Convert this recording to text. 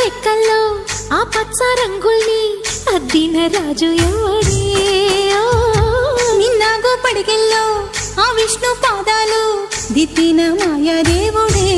రెక్కల్లో ఆ పచ్చ రంగుల్ని అద్దిన రాజు ఎవడే నిన్నాగో పడికెల్లో ఆ విష్ణు పాదాలు దిద్దిన మాయా దేవుడే